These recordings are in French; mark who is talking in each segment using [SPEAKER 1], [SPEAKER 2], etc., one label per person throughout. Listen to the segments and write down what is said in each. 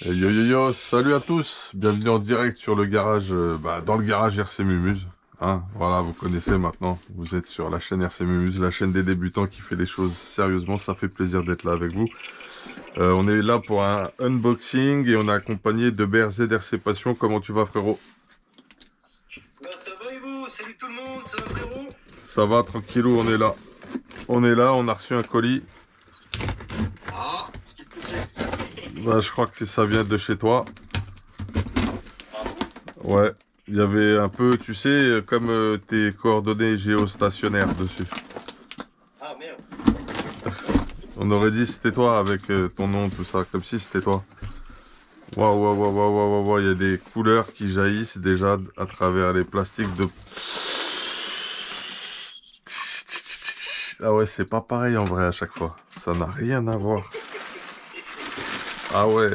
[SPEAKER 1] Et yo yo yo, salut à tous, bienvenue en direct sur le garage, dans le garage RC Mumuse. Hein, voilà, vous connaissez maintenant, vous êtes sur la chaîne RC Mumuse, la chaîne des débutants qui fait les choses sérieusement, ça fait plaisir d'être là avec vous. On est là pour un unboxing et on est accompagné de BRZ RC Passion. Comment tu vas, frérot?
[SPEAKER 2] Bah ça va et vous? Salut tout le monde, ça va frérot?
[SPEAKER 1] Ça va, tranquillou, on est là. On est là, on a reçu un colis.
[SPEAKER 2] Ah, qu'est-ce que c'est?
[SPEAKER 1] Bah, je crois que ça vient de chez toi.
[SPEAKER 2] Ah bon?
[SPEAKER 1] Ouais, il y avait un peu, tu sais, comme tes coordonnées géostationnaires dessus.
[SPEAKER 2] Ah merde.
[SPEAKER 1] On aurait dit c'était toi avec ton nom, tout ça, comme si c'était toi. Waouh, waouh, waouh, waouh, waouh, waouh, il y a des couleurs qui jaillissent déjà à travers les plastiques de... Ah ouais, c'est pas pareil en vrai à chaque fois. Ça n'a rien à voir. Ah ouais,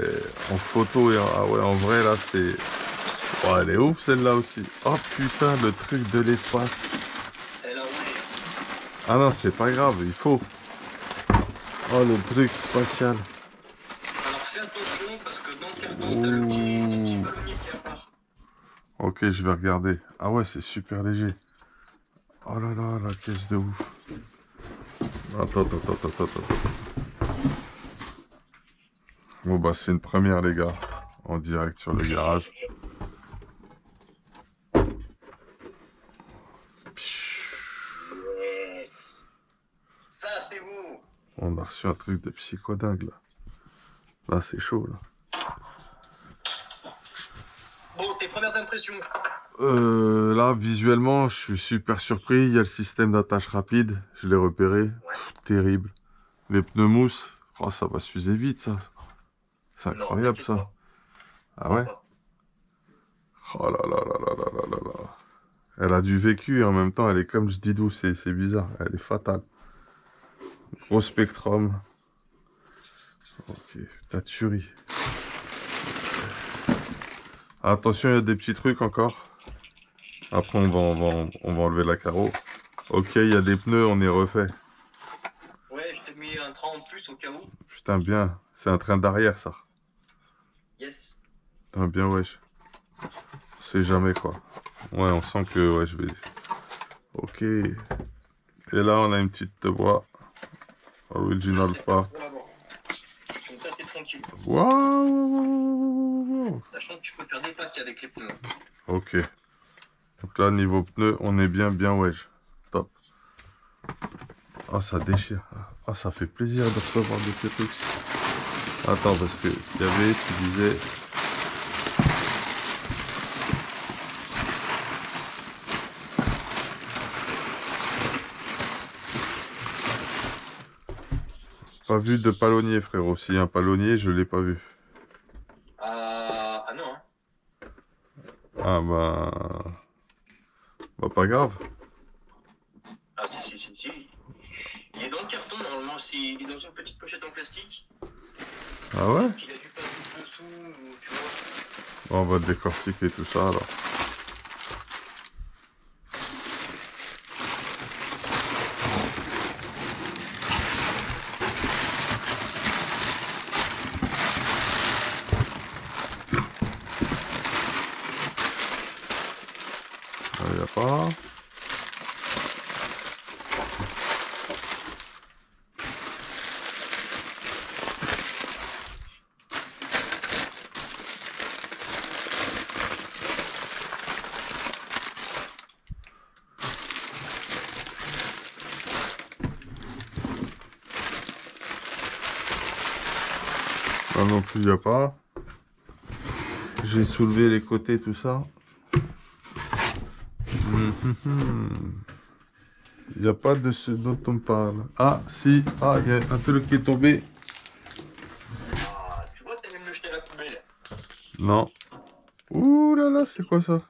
[SPEAKER 1] en photo et ah ouais, en vrai là c'est... Oh, elle est ouf celle-là aussi. Oh putain, le truc de l'espace.
[SPEAKER 2] Elle a roulé.
[SPEAKER 1] Ah non, c'est pas grave, il faut. Oh, le truc spatial.
[SPEAKER 2] Alors fais attention parce que dans le carton, t'as le petit
[SPEAKER 1] Ouh.
[SPEAKER 2] ballonnier qui apparaît.
[SPEAKER 1] Ok, je vais regarder. Ah ouais, c'est super léger. Oh là là, la caisse de ouf. Attends. Bon bah c'est une première les gars. En direct sur le garage.
[SPEAKER 2] Yes. Ça c'est vous.
[SPEAKER 1] On a reçu un truc de psychodingue là. Là c'est chaud là.
[SPEAKER 2] Bon, tes premières impressions.
[SPEAKER 1] Là visuellement je suis super surpris. Il y a le système d'attache rapide. Je l'ai repéré.
[SPEAKER 2] Ouais.
[SPEAKER 1] Terrible. Les pneus mousse. Oh ça va s'user vite ça. C'est
[SPEAKER 2] Non,
[SPEAKER 1] incroyable
[SPEAKER 2] t'inquiète
[SPEAKER 1] ça.
[SPEAKER 2] pas.
[SPEAKER 1] Ah
[SPEAKER 2] Crois
[SPEAKER 1] ouais?
[SPEAKER 2] pas.
[SPEAKER 1] Oh là là là là là là là là. Elle a du vécu et en même temps elle est comme je dis d'où, c'est bizarre. Elle est fatale. Gros spectrum. Ok, putain de tuerie. Attention, il y a des petits trucs encore. Après, on va enlever la carreau. Ok, il y a des pneus, on est refait.
[SPEAKER 2] Ouais, je t'ai mis un train en plus au cas où.
[SPEAKER 1] Putain, bien. C'est un train d'arrière, ça.
[SPEAKER 2] Yes.
[SPEAKER 1] Putain, bien, wesh. On sait jamais, quoi. Ouais, on sent que, ouais, je vais... Ok. Et là, on a une petite boîte.
[SPEAKER 2] Ça
[SPEAKER 1] Original
[SPEAKER 2] c'est bien
[SPEAKER 1] part.
[SPEAKER 2] pour l'avant. Comme ça t'es tranquille.
[SPEAKER 1] Waouh.
[SPEAKER 2] Sachant que tu peux faire des packs avec les pneus.
[SPEAKER 1] Ok. Donc là, niveau pneus, on est bien, wesh. Top. Ah, ça déchire. Ah, ça fait plaisir de recevoir des petits trucs. Attends, parce que il y avait, tu disais... Pas vu de palonnier, frérot. S'il y a un palonnier, je l'ai pas vu.
[SPEAKER 2] Ah non. Hein.
[SPEAKER 1] Ah, bah pas grave.
[SPEAKER 2] Ah si. Il est dans le carton normalement, il est dans une petite pochette en plastique.
[SPEAKER 1] Ah ouais?
[SPEAKER 2] Il a dû passer dessous, ou tu vois.
[SPEAKER 1] Bon, on va décortiquer tout ça, alors. Il n'y a pas... Là non plus, il n'y a pas. J'ai soulevé les côtés, tout ça. Il n'y a pas de ce dont on parle. Ah, si. Ah, il y a un truc qui est tombé.
[SPEAKER 2] Ah, tu vois, t'as même le jeter à la poubelle.
[SPEAKER 1] Non. Ouh là là, c'est quoi ça?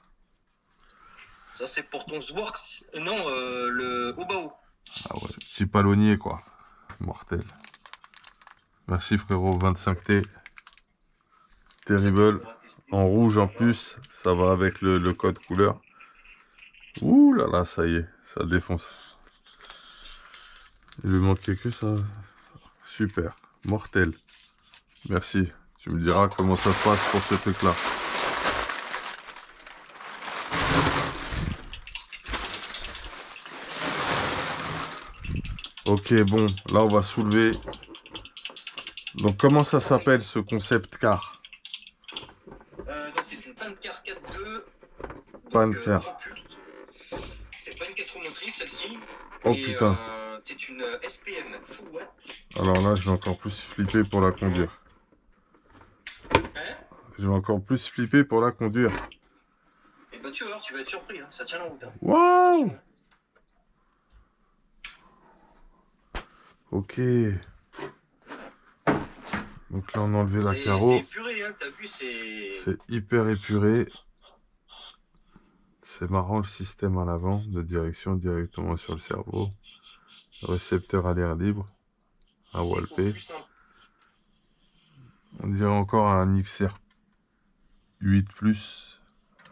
[SPEAKER 2] Ça, c'est pour ton Zworks. Non, le Obao.
[SPEAKER 1] Ah ouais, petit palonnier, quoi. Mortel. Merci, frérot. 25T. Terrible. En rouge en plus. Ça va avec le code couleur. Ouh là là, ça y est. Ça défonce. Il lui manquait que ça. Super. Mortel. Merci. Tu me diras comment ça se passe pour ce truc-là. Ok, bon, là on va soulever. Donc comment ça s'appelle ce concept car?
[SPEAKER 2] Donc c'est une panne car 4.2.
[SPEAKER 1] Panne car.
[SPEAKER 2] C'est pas une 4 roues motrices celle-ci.
[SPEAKER 1] Oh putain.
[SPEAKER 2] C'est une SPM full watt.
[SPEAKER 1] Alors là je vais encore plus flipper pour la conduire.
[SPEAKER 2] Hein?
[SPEAKER 1] Je vais encore plus flipper pour la conduire.
[SPEAKER 2] Et bah tu vas voir, tu vas être surpris, hein. Ça tient la route. Hein.
[SPEAKER 1] Waouh! Ok. Donc là on a enlevé la carreau.
[SPEAKER 2] C'est épuré, hein, t'as vu,
[SPEAKER 1] c'est hyper épuré. C'est marrant le système à l'avant de direction directement sur le cerveau. Récepteur à l'air libre. Un Walpé. On dirait encore un XR 8 Plus.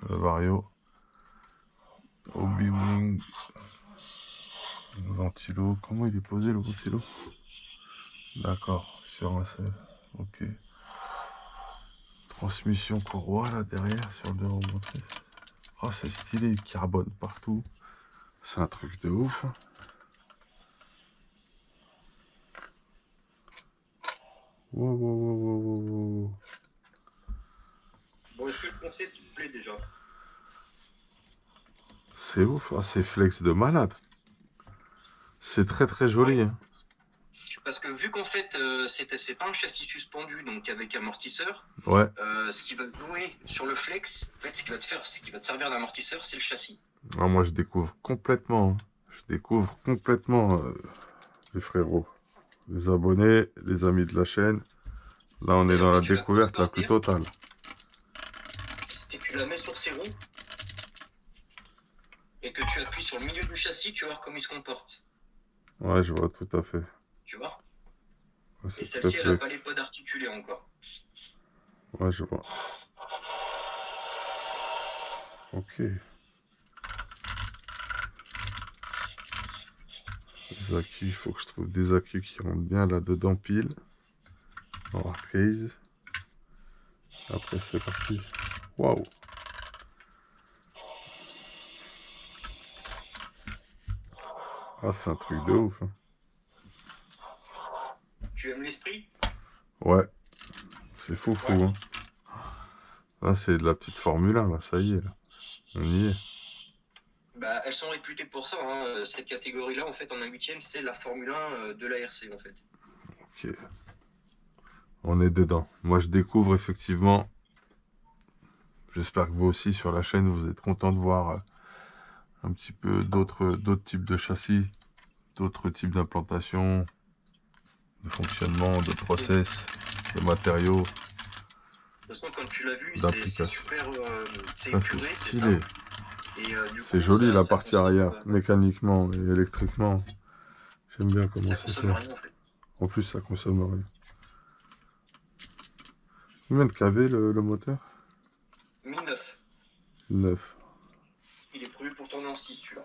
[SPEAKER 1] Vario. Obi-Wing. Ventilo. Comment il est posé le ventilo? D'accord, sur un seul. Ok. Transmission courroie là derrière sur le devant motrice. Oh, c'est stylé, carbone partout. C'est un truc de ouf. Wow, wow, wow, wow, wow.
[SPEAKER 2] Bon, est-ce que le concept te plaît déjà?
[SPEAKER 1] C'est ouf, ah, c'est flex de malade. C'est très très joli. Hein.
[SPEAKER 2] Parce que vu qu'en fait, c'est pas un châssis suspendu, donc avec amortisseur,
[SPEAKER 1] ouais.
[SPEAKER 2] Ce qui va jouer sur le flex, en fait, ce qui va te servir d'amortisseur, c'est le châssis.
[SPEAKER 1] Ah, moi, je découvre complètement. Hein. Je découvre complètement les frérots, les abonnés, les amis de la chaîne. Là, on est dans la découverte la plus totale.
[SPEAKER 2] Si tu la mets sur ses roues et que tu appuies sur le milieu du châssis, tu vas voir comment il se comporte.
[SPEAKER 1] Ouais, je vois tout à fait.
[SPEAKER 2] Tu vois?
[SPEAKER 1] Ouais,
[SPEAKER 2] et celle-ci, elle n'a pas les pods articulés encore.
[SPEAKER 1] Ouais, je vois. Ok. Les accus, il faut que je trouve des accus qui rentrent bien là-dedans pile. En case. Après, c'est parti. Waouh! Ah, c'est un truc de ouf. Hein.
[SPEAKER 2] Tu aimes l'esprit?
[SPEAKER 1] Ouais. C'est fou. Ouais. Hein. Là, c'est de la petite Formule 1, là. Ça y est, là. On y est.
[SPEAKER 2] Bah, elles sont réputées pour ça. Hein. Cette catégorie-là, en fait, en un 8e, c'est la Formule 1 de la RC, en fait.
[SPEAKER 1] Ok. On est dedans. Moi, je découvre effectivement. J'espère que vous aussi, sur la chaîne, vous êtes content de voir un petit peu d'autres types de châssis, d'autres types d'implantation, de fonctionnement, de process, de matériaux.
[SPEAKER 2] De toute façon, comme tu l'as vu,
[SPEAKER 1] c'est
[SPEAKER 2] super. C'est
[SPEAKER 1] épuré, c'est stylé. C'est
[SPEAKER 2] joli
[SPEAKER 1] la partie arrière, mécaniquement et électriquement. J'aime bien comment c'est fait.
[SPEAKER 2] Rien, en fait.
[SPEAKER 1] En plus, ça consomme rien. Combien de kV le moteur?
[SPEAKER 2] 1009.
[SPEAKER 1] 9.
[SPEAKER 2] Il est prévu pour tourner en 6, celui-là.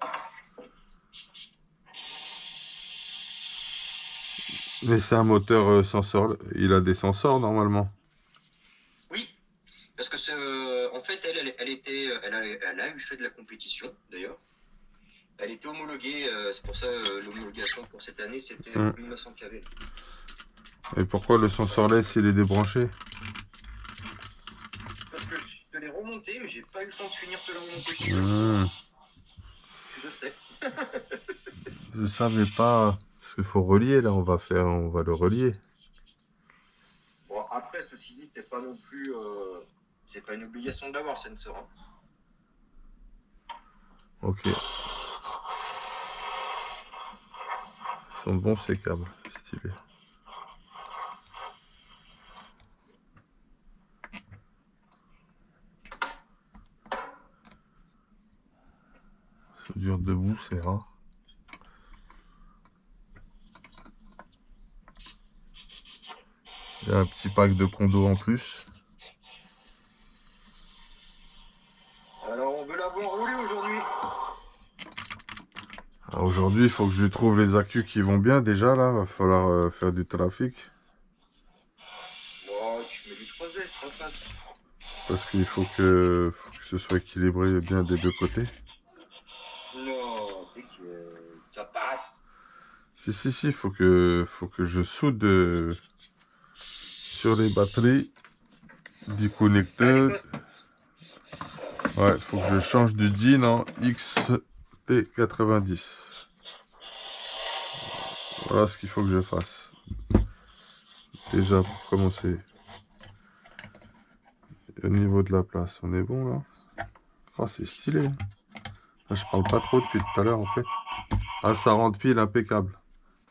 [SPEAKER 1] Mais c'est un moteur sensor. Il a des sensors normalement.
[SPEAKER 2] Oui, parce que en fait, elle a eu fait de la compétition d'ailleurs. Elle était homologuée, c'est pour ça l'homologation pour cette année c'était 1900 kV.
[SPEAKER 1] Et pourquoi le sensorless il est débranché?
[SPEAKER 2] Parce que je te l'ai remonté, mais j'ai pas eu le temps de finir de le remonter. Je sais.
[SPEAKER 1] Je savais pas. Parce qu'il faut relier là, on va le relier.
[SPEAKER 2] Bon, après, ceci dit, c'est pas non plus. C'est pas une obligation de l'avoir, sensor. Hein.
[SPEAKER 1] Ok. Ils sont bons ces câbles, stylé. Soudure debout, c'est rare. Il y a un petit pack de condo en plus.
[SPEAKER 2] Alors, on veut l'avoir roulé aujourd'hui.
[SPEAKER 1] Aujourd'hui, il faut que je trouve les accus qui vont bien déjà là. Va falloir faire du trafic.
[SPEAKER 2] Bon, tu mets du 3 en face.
[SPEAKER 1] Parce qu'il faut que ce soit équilibré bien des deux côtés.
[SPEAKER 2] Non, dès que ça passe.
[SPEAKER 1] Si, faut que je soude sur les batteries du
[SPEAKER 2] Bah,
[SPEAKER 1] connecteur.
[SPEAKER 2] l'Écosse,
[SPEAKER 1] Ouais, faut que je change du DIN en XT90. Voilà ce qu'il faut que je fasse. Déjà, pour commencer. Au niveau de la place, on est bon là. Ah, c'est stylé. Là, je parle pas trop depuis tout à l'heure en fait. Ah, ça rentre pile impeccable.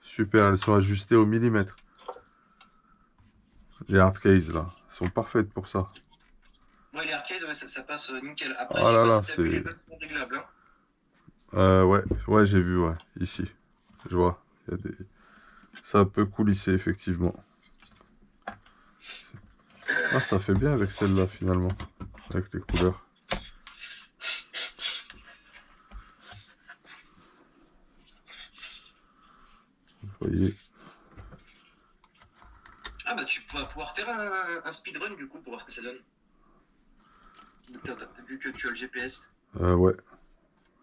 [SPEAKER 1] Super, elles sont ajustées au millimètre. Les hard cases là, elles sont parfaites pour ça.
[SPEAKER 2] ouais, les arcades, ouais, ça passe nickel. Après,
[SPEAKER 1] Ah
[SPEAKER 2] je sais
[SPEAKER 1] là
[SPEAKER 2] pas
[SPEAKER 1] là,
[SPEAKER 2] si t'as vu, les
[SPEAKER 1] c'est...
[SPEAKER 2] bugs sont réglables. Hein.
[SPEAKER 1] Ouais, j'ai vu, ouais, ici. Je vois, il y a des... Ça peut coulisser effectivement. Ah, ça fait bien avec celle-là finalement, avec les couleurs. Vous voyez.
[SPEAKER 2] Ah bah tu vas pouvoir faire un speedrun du coup pour voir ce que ça donne. Vu que tu as le GPS.
[SPEAKER 1] Ouais,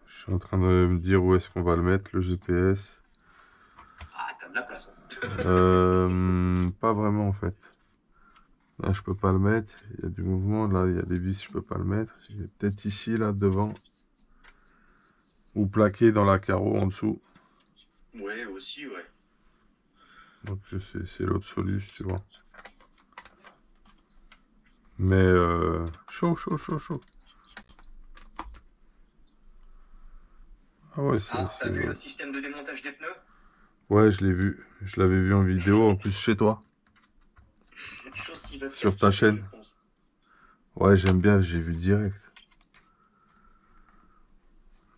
[SPEAKER 1] je suis en train de me dire où est-ce qu'on va le mettre, le GPS.
[SPEAKER 2] Ah, t'as de la place. Hein.
[SPEAKER 1] Pas vraiment en fait. Là, je peux pas le mettre. Il y a du mouvement. Là, il y a des vis, je peux pas le mettre. Il est peut-être ici, là, devant. Ou plaqué dans la carreau en dessous.
[SPEAKER 2] Ouais, aussi, ouais.
[SPEAKER 1] Donc, c'est l'autre solution, tu vois. Mais, chaud. Ah ouais,
[SPEAKER 2] Ah, t'as vu le système de démontage des pneus?
[SPEAKER 1] Ouais, je l'ai vu. Je l'avais vu en vidéo, en plus chez toi.
[SPEAKER 2] Chose qui va te faire
[SPEAKER 1] Sur ta
[SPEAKER 2] kiffer, je
[SPEAKER 1] chaîne.
[SPEAKER 2] pense.
[SPEAKER 1] Ouais, j'aime bien, j'ai vu direct.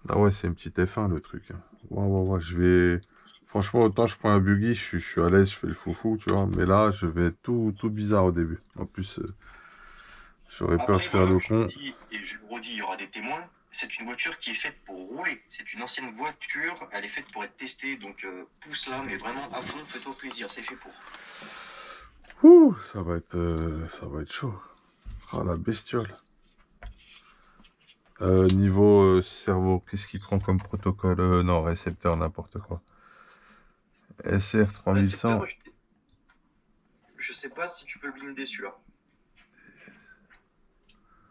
[SPEAKER 1] Ah ouais, c'est une petite F1 le truc. Hein. Ouais, je vais... Franchement, autant je prends un buggy, je suis à l'aise, je fais le foufou, tu vois. Mais là, je vais être tout bizarre au début. En plus, j'aurais peur de
[SPEAKER 2] Après,
[SPEAKER 1] faire
[SPEAKER 2] voilà,
[SPEAKER 1] le
[SPEAKER 2] je le
[SPEAKER 1] con.
[SPEAKER 2] dis et je le redis, il y aura des témoins. C'est une voiture qui est faite pour rouler. C'est une ancienne voiture, elle est faite pour être testée. Donc, pousse là, mais vraiment à fond, fais-toi plaisir, c'est fait pour.
[SPEAKER 1] Ouh, ça va être chaud. Ah, la bestiole. Niveau cerveau, qu'est-ce qu'il prend comme protocole? Non, récepteur, n'importe quoi. SR
[SPEAKER 2] Récepteur,
[SPEAKER 1] 3100.
[SPEAKER 2] je sais pas si tu peux le blinder celui-là.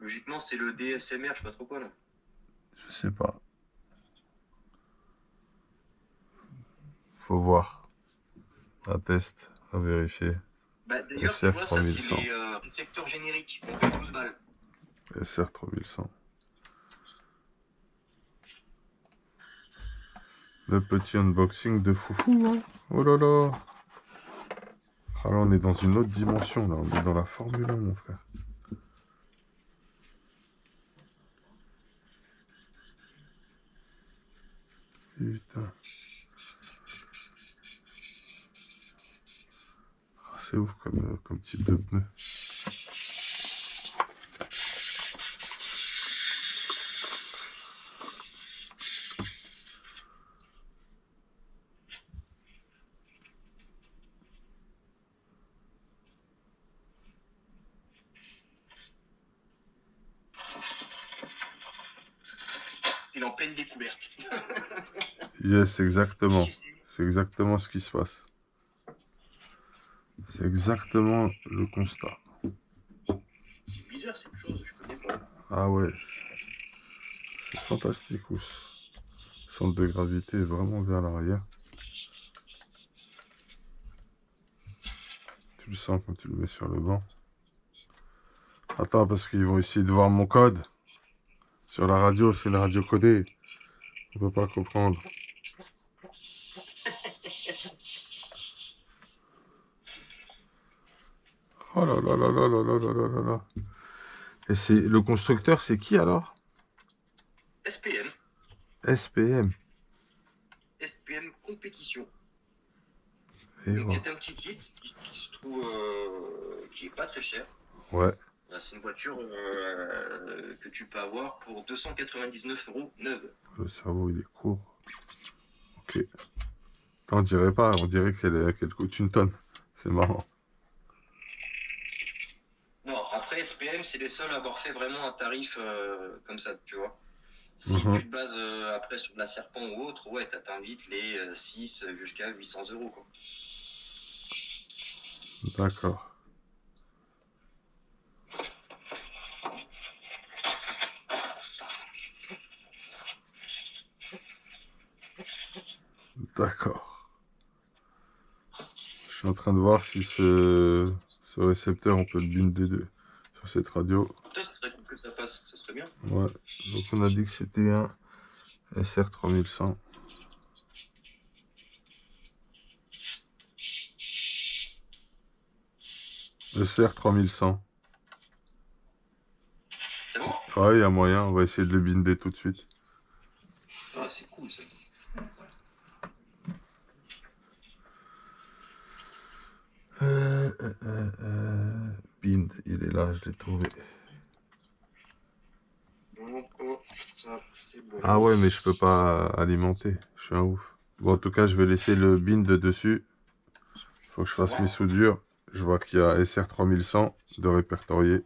[SPEAKER 2] Logiquement, c'est le DSMR, je sais pas trop quoi, non?
[SPEAKER 1] Je sais pas. Faut voir. Un test, à vérifier.
[SPEAKER 2] Bah, d'ailleurs, tu
[SPEAKER 1] SR
[SPEAKER 2] vois, ça, c'est
[SPEAKER 1] 3100.
[SPEAKER 2] les récepteurs génériques. On paye 12 balles.
[SPEAKER 1] SR 3100. Le petit unboxing de foufou, hein. Oh là là. Ah là, on est dans une autre dimension, là. On est dans la Formule 1, mon frère. Putain. Ah, c'est ouf comme type de pneu.
[SPEAKER 2] Il est en pleine découverte.
[SPEAKER 1] Yes, exactement. C'est exactement ce qui se passe. C'est exactement le constat.
[SPEAKER 2] C'est bizarre cette chose, je connais pas.
[SPEAKER 1] Ah ouais. C'est fantastique, Ous. Centre de gravité est vraiment vers l'arrière. Tu le sens quand tu le mets sur le banc. Attends, parce qu'ils vont essayer de voir mon code. Sur la radio, c'est une radio codée. On peut pas comprendre. Oh là là là là là là là là là là. Et c'est le constructeur, c'est qui alors?
[SPEAKER 2] SPM.
[SPEAKER 1] SPM.
[SPEAKER 2] SPM compétition.
[SPEAKER 1] Et
[SPEAKER 2] Donc
[SPEAKER 1] voilà.
[SPEAKER 2] c'est un petit kit qui se trouve, qui est pas très cher.
[SPEAKER 1] Ouais.
[SPEAKER 2] C'est une voiture que tu peux avoir pour 299 € neuve.
[SPEAKER 1] Le cerveau, il est court. Ok. On dirait pas, on dirait qu'elle coûte une tonne. C'est marrant.
[SPEAKER 2] Non, après, SPM, c'est les seuls à avoir fait vraiment un tarif comme ça, tu vois. Si
[SPEAKER 1] Mhm.
[SPEAKER 2] tu te bases après sur de la Serpent ou autre, ouais, t'atteins vite les 6 jusqu'à 800 euros, quoi.
[SPEAKER 1] D'accord. D'accord. Je suis en train de voir si ce récepteur, on peut le binder sur cette radio.
[SPEAKER 2] Ça, ce serait cool que ça passe, ça serait bien.
[SPEAKER 1] Ouais. Donc on a dit que c'était un SR3100. SR3100.
[SPEAKER 2] C'est bon?
[SPEAKER 1] Ouais, il y a moyen. On va essayer de le binder tout de suite.
[SPEAKER 2] Ah, c'est cool, ça.
[SPEAKER 1] Bind, il est là, je l'ai trouvé.
[SPEAKER 2] Donc, oh, ça, c'est bon.
[SPEAKER 1] Ah ouais, mais je peux pas alimenter. Je suis un ouf. Bon, en tout cas, je vais laisser le bind dessus. Faut que je fasse mes soudures. Je vois qu'il y a SR3100 de répertorié.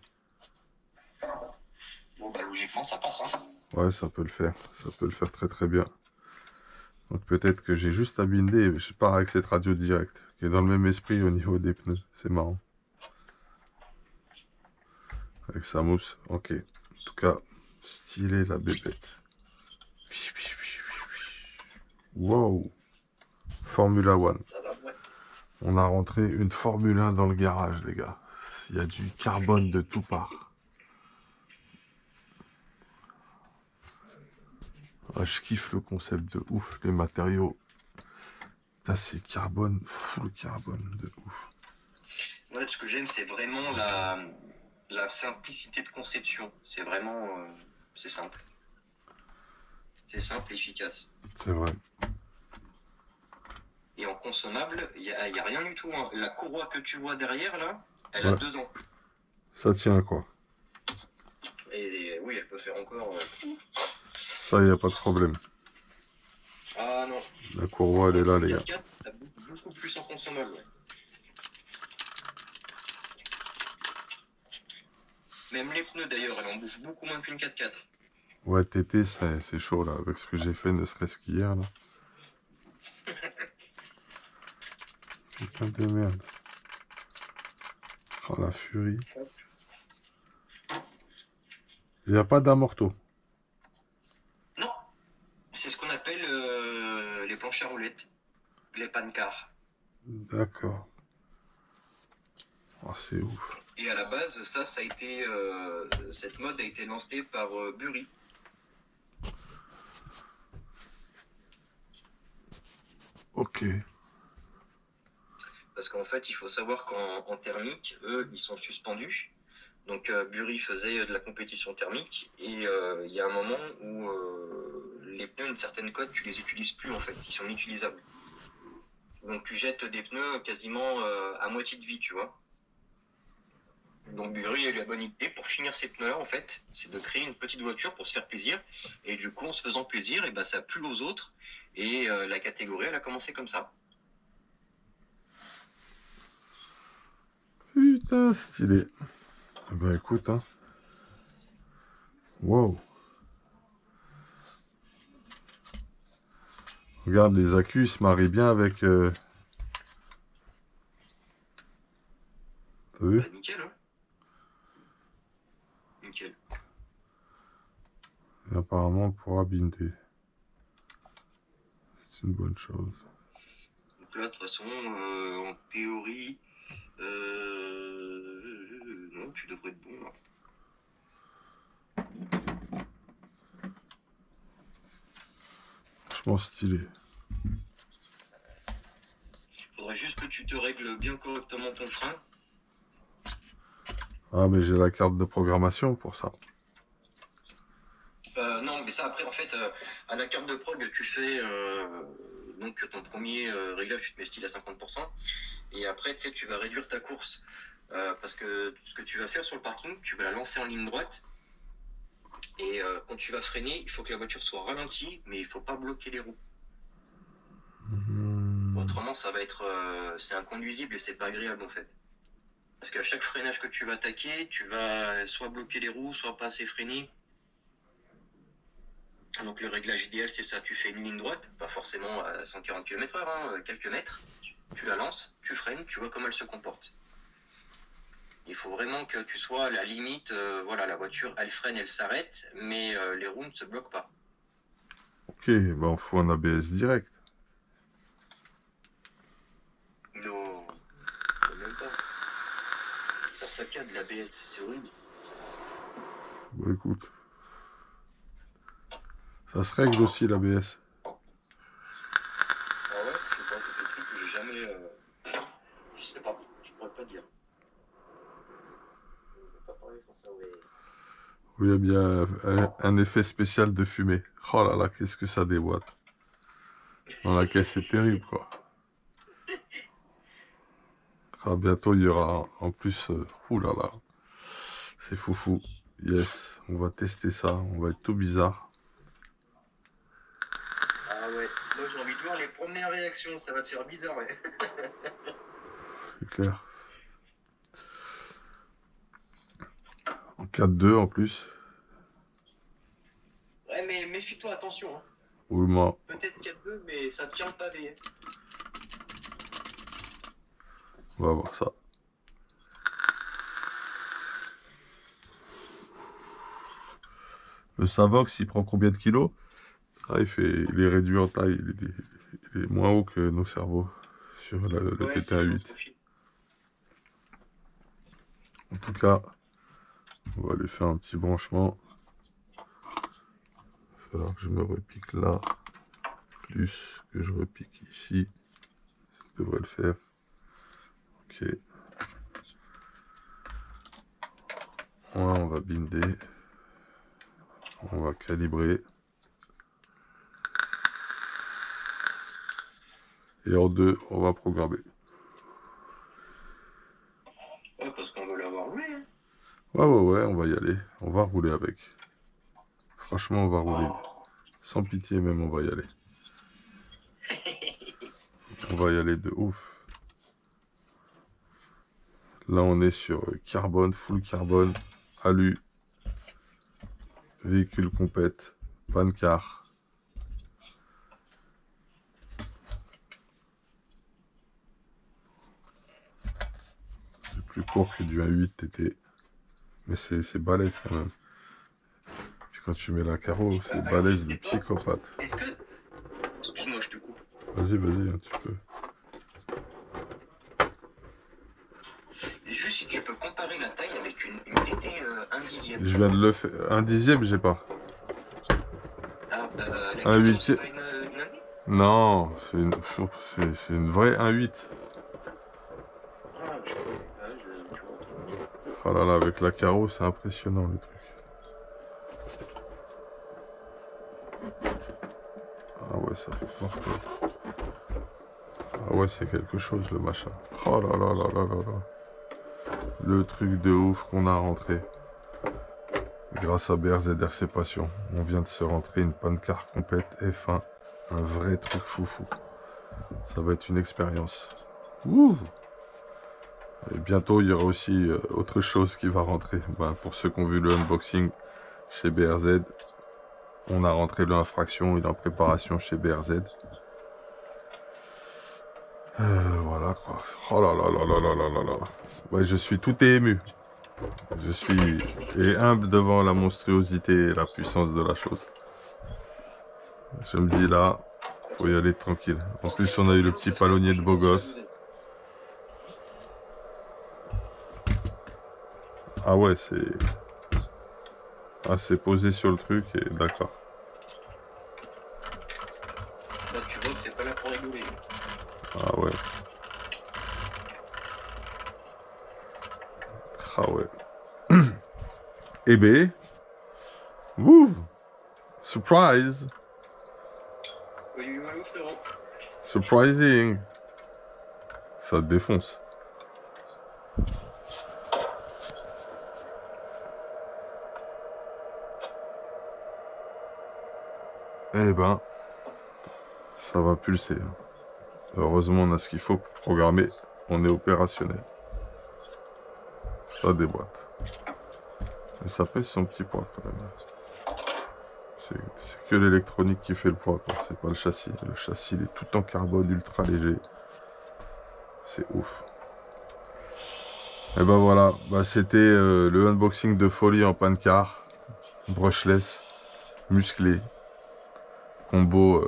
[SPEAKER 2] Bon, bah, logiquement, ça passe, hein.
[SPEAKER 1] Ouais, ça peut le faire. Ça peut le faire très très bien. Donc peut-être que j'ai juste à binder et je pars avec cette radio directe, qui est dans le même esprit au niveau des pneus. C'est marrant. Avec sa mousse. Ok. En tout cas, stylé la bébête. Wow. Formula One.
[SPEAKER 2] Ça va, ouais.
[SPEAKER 1] On a rentré une Formule 1 dans le garage, les gars. Il y a du carbone de tout part. Ah, je kiffe le concept de ouf. Les matériaux. Ça, c'est carbone, full carbone de ouf.
[SPEAKER 2] Ouais, ce que j'aime, c'est vraiment la simplicité de conception. C'est vraiment... c'est simple. C'est simple et efficace.
[SPEAKER 1] C'est vrai.
[SPEAKER 2] Et en consommable, il y a rien du tout, hein. La courroie que tu vois derrière, là, elle
[SPEAKER 1] Ouais.
[SPEAKER 2] a 2 ans.
[SPEAKER 1] Ça tient quoi.
[SPEAKER 2] Et oui, elle peut faire encore...
[SPEAKER 1] Ça, il n'y a pas de problème.
[SPEAKER 2] Ah non.
[SPEAKER 1] La courroie, elle est là, les gars.
[SPEAKER 2] 4x4, ça beaucoup plus en consommable. Ouais. Même les pneus, d'ailleurs, elle en bouffe beaucoup moins qu'une 4x4.
[SPEAKER 1] Ouais, TT, c'est chaud, là, avec ce que j'ai fait, ne serait-ce qu'hier, là. Putain de merde. Oh, la furie. Il n'y a pas d'amorto.
[SPEAKER 2] Non, c'est ce qu'on appelle les planches à roulettes, les pancars.
[SPEAKER 1] D'accord. Oh, c'est ouf.
[SPEAKER 2] Et à la base, ça a été, cette mode a été lancée par Bury.
[SPEAKER 1] Ok.
[SPEAKER 2] Parce qu'en fait, il faut savoir qu'en thermique, eux, ils sont suspendus. Donc Bury faisait de la compétition thermique et il y a un moment où les pneus, une certaine cote, tu les utilises plus en fait, ils sont inutilisables. Donc tu jettes des pneus quasiment à moitié de vie, tu vois. Donc Bury a eu la bonne idée pour finir ces pneus-là en fait, c'est de créer une petite voiture pour se faire plaisir. Et du coup, en se faisant plaisir, et ben ça a plu aux autres et la catégorie elle a commencé comme ça.
[SPEAKER 1] Putain, stylé. Bah écoute, hein. Wow. Regarde, les accus se marient bien avec... T'as vu?
[SPEAKER 2] Bah, nickel, hein. Nickel.
[SPEAKER 1] Et apparemment, on pourra binder. C'est une bonne chose.
[SPEAKER 2] Donc là, de toute façon, en théorie, non, tu devrais être bon là.
[SPEAKER 1] Franchement stylé.
[SPEAKER 2] Faudrait juste que tu te règles bien correctement ton frein.
[SPEAKER 1] Ah, mais j'ai la carte de programmation pour ça.
[SPEAKER 2] Non, mais ça après, en fait, à la carte de prog, tu fais donc ton premier réglage, tu te mets style à 50%. Et après, tu sais, tu vas réduire ta course. Parce que ce que tu vas faire sur le parking, tu vas la lancer en ligne droite. Et quand tu vas freiner, il faut que la voiture soit ralentie, mais il faut pas bloquer les roues. Autrement, ça va être, c'est inconduisible et c'est pas agréable en fait. Parce qu'à chaque freinage que tu vas attaquer, tu vas soit bloquer les roues, soit pas assez freiner. Donc le réglage idéal, c'est ça. Tu fais une ligne droite, pas forcément à 140 km/h, hein, quelques mètres. Tu la lances, tu freines, tu vois comment elle se comporte. Il faut vraiment que tu sois à la limite. Voilà, la voiture, elle freine, elle s'arrête, mais les roues ne se bloquent pas.
[SPEAKER 1] Ok, bah on fout un ABS direct.
[SPEAKER 2] Non, même pas. Ça saccade l'ABS, c'est horrible.
[SPEAKER 1] Bah écoute, ça se règle aussi l'ABS.
[SPEAKER 2] Ah ouais, je sais pas, c'est des trucs que j'ai jamais. Je sais pas, je pourrais pas dire. Je vais pas parler sans ça, ouais.
[SPEAKER 1] Oui, il y a bien un effet spécial de fumée. Oh là là, qu'est-ce que ça déboîte. Dans la caisse, c'est terrible, quoi. Ah, bientôt, il y aura en plus... ouh là là, c'est foufou. Yes, on va tester ça, on va être tout bizarre.
[SPEAKER 2] Ah ouais, moi j'ai envie de voir les premières réactions, ça va te faire bizarre, ouais.
[SPEAKER 1] C'est clair. En 4-2 en plus.
[SPEAKER 2] Ouais, mais méfie-toi, attention. Hein.
[SPEAKER 1] Roulement.
[SPEAKER 2] Peut-être 4-2, mais ça tient le pavé.
[SPEAKER 1] On va voir ça. Le Savox, il prend combien de kilos? Ah, il est réduit en taille. Il est moins haut que nos cerveaux sur le
[SPEAKER 2] Ouais, c'est
[SPEAKER 1] TT1
[SPEAKER 2] le
[SPEAKER 1] 8.
[SPEAKER 2] profil.
[SPEAKER 1] En tout cas, on va lui faire un petit branchement. Il va falloir que je me repique là. Plus que je repique ici. Ça devrait le faire. Ok. Ouais, on va binder. On va calibrer. Et en deux, on va programmer.
[SPEAKER 2] Ouais, parce qu'on veut l'avoir roulé. Hein.
[SPEAKER 1] Ouais, ouais, ouais, on va y aller. On va rouler avec. Franchement, on va rouler. Sans pitié même, on va y aller. On va y aller de ouf. Là, on est sur carbone, full carbone, alu, véhicule compète, pancar. C'est plus court que du 1.8 TT. Mais c'est balèze quand même. Puis quand tu mets la carreau, c'est balèze de psychopathe.
[SPEAKER 2] Est-ce que. Excuse-moi, je te coupe.
[SPEAKER 1] Vas-y, vas-y, hein, tu peux.
[SPEAKER 2] Et juste si tu peux comparer la taille avec une TT 1 dixième.
[SPEAKER 1] Je viens de le faire. Un dixième, j'ai pas.
[SPEAKER 2] Ah, la
[SPEAKER 1] Un
[SPEAKER 2] 400, c'est
[SPEAKER 1] huitième.
[SPEAKER 2] pas une 1
[SPEAKER 1] Non, c'est une vraie 1.8.
[SPEAKER 2] Ah, je connais pas, tu vois.
[SPEAKER 1] Oh là là, avec la carreau, c'est impressionnant le truc. Ah ouais, ça fait peur, quoi. Ah ouais, c'est quelque chose le machin. Oh là là là là là là. Le truc de ouf qu'on a rentré. Grâce à BRZ RC Passion, on vient de se rentrer une pancar complète F1. Un vrai truc foufou. Ça va être une expérience. Ouh. Et bientôt, il y aura aussi autre chose qui va rentrer. Ben, pour ceux qui ont vu le unboxing chez BRZ, on a rentré l'infraction, il est en préparation chez BRZ. Voilà quoi. Oh là là là là là là là là. Ouais, je suis tout ému. Je suis humble devant la monstruosité et la puissance de la chose. Je me dis là, faut y aller tranquille. En plus, on a eu le petit palonnier de beau gosse. Ah ouais, c'est... Ah, c'est posé sur le truc et d'accord.
[SPEAKER 2] Là, tu vois que c'est pas là pour rigoler.
[SPEAKER 1] Ah ouais. Ah ouais. Eh ben, wouh, surprise,
[SPEAKER 2] Oui, oui, oui, frérot.
[SPEAKER 1] surprising. Ça te défonce. Eh ben, ça va pulser. Heureusement, on a ce qu'il faut pour programmer. On est opérationnel. Ça déboîte. Mais ça pèse son petit poids quand même. C'est que l'électronique qui fait le poids, quoi. C'est pas le châssis. Le châssis, il est tout en carbone, ultra léger. C'est ouf. Et ben voilà, bah, c'était le unboxing de folie en panne-car. Brushless, musclé. Combo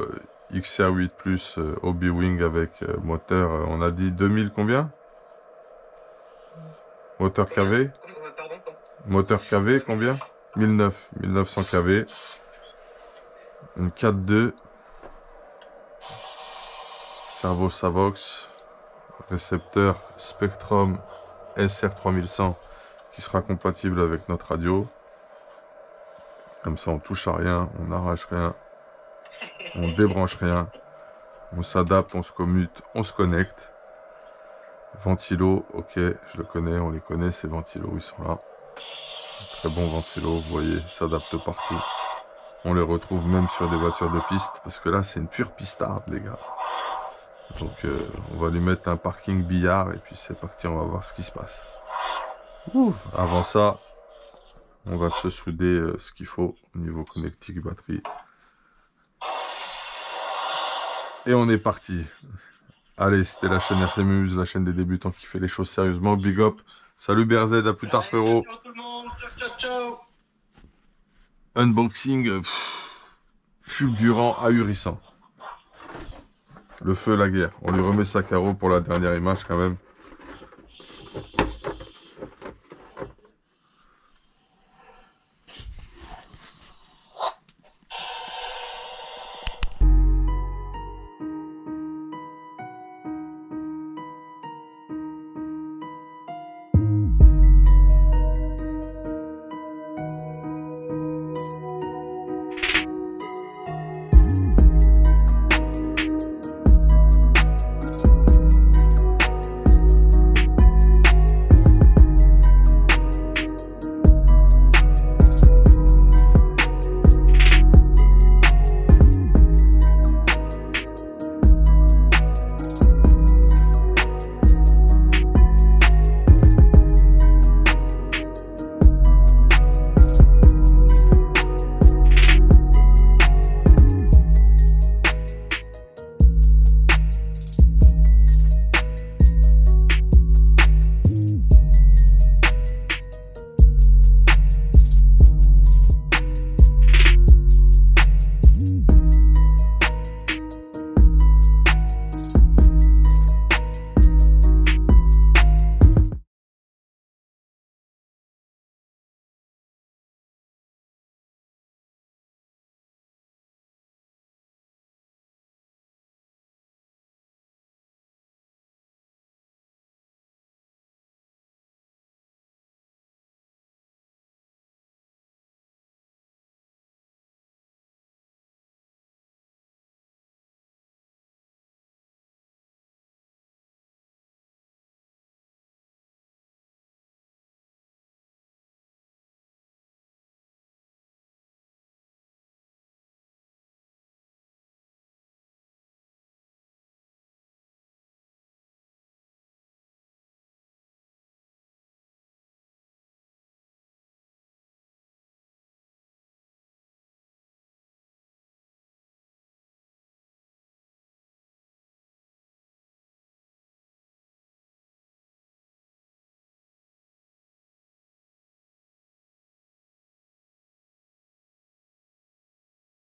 [SPEAKER 1] XR8 Plus Hobby-Wing avec moteur, on a dit 2000 combien? Moteur KV? Moteur KV combien? 1900 KV. Une 4.2. Servo Savox. Récepteur Spectrum SR3100 qui sera compatible avec notre radio. Comme ça on touche à rien, on n'arrache rien, on débranche rien. On s'adapte, on se commute, on se connecte. Ventilo, ok, je le connais, on les connaît ces ventilos, ils sont là. Très bon ventilo, vous voyez, s'adapte partout. On les retrouve même sur des voitures de piste, parce que là c'est une pure pistarde les gars. Donc on va lui mettre un parking billard et puis c'est parti, on va voir ce qui se passe. Ouf. Avant ça, on va se souder ce qu'il faut au niveau connectique batterie. Et on est parti. Allez, c'était la chaîne RC Mumuse, la chaîne des débutants qui fait les choses sérieusement. Big up. Salut BRZ, à plus tard frérot.
[SPEAKER 2] Ciao tout le monde, ciao, ciao.
[SPEAKER 1] Unboxing fulgurant, ahurissant. Le feu, la guerre. On lui remet sa carreau pour la dernière image quand même.